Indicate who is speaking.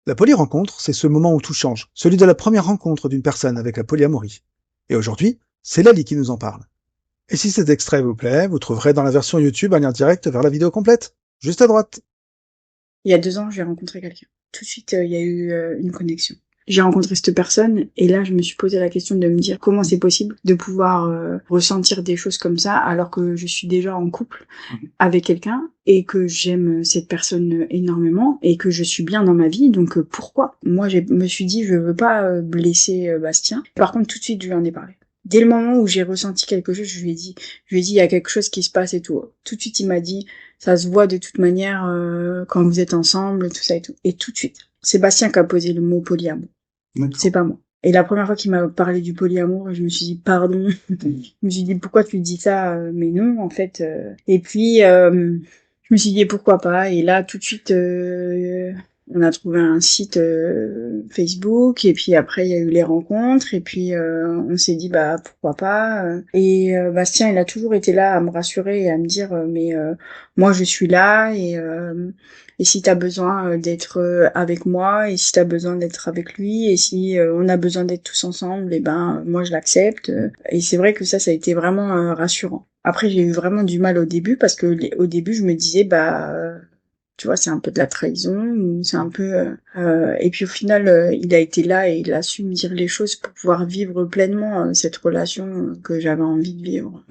Speaker 1: La polyrencontre, c'est ce moment où tout change, celui de la première rencontre d'une personne avec la polyamorie. Et aujourd'hui, c'est Lali qui nous en parle. Et si cet extrait vous plaît, vous trouverez dans la version YouTube un lien direct vers la vidéo complète, juste à droite.
Speaker 2: Il y a 2 ans, j'ai rencontré quelqu'un. Tout de suite, il y a eu une connexion. J'ai rencontré cette personne et là, je me suis posé la question de me dire comment c'est possible de pouvoir ressentir des choses comme ça alors que je suis déjà en couple avec quelqu'un et que j'aime cette personne énormément et que je suis bien dans ma vie. Donc pourquoi? Moi, je me suis dit, je veux pas blesser Bastien. Par contre, tout de suite, je lui en ai parlé. Dès le moment où j'ai ressenti quelque chose, je lui ai dit, il y a quelque chose qui se passe et tout. Tout de suite, il m'a dit, ça se voit de toute manière quand vous êtes ensemble, tout ça et tout. Et tout de suite, c'est Bastien qui a posé le mot polyamour. C'est pas moi. Et la première fois qu'il m'a parlé du polyamour, je me suis dit pardon. Je me suis dit pourquoi tu dis ça, mais non en fait. Et puis je me suis dit pourquoi pas. Et là tout de suite on a trouvé un site Facebook et puis après il y a eu les rencontres et puis on s'est dit bah pourquoi pas. Et Bastien il a toujours été là à me rassurer et à me dire mais moi je suis là et si t'as besoin d'être avec moi, et si t'as besoin d'être avec lui, et si on a besoin d'être tous ensemble, et ben moi je l'accepte. Et c'est vrai que ça a été vraiment rassurant. Après j'ai eu vraiment du mal au début parce que au début je me disais bah tu vois c'est un peu de la trahison, ou c'est un peu et puis au final il a été là et il a su me dire les choses pour pouvoir vivre pleinement cette relation que j'avais envie de vivre.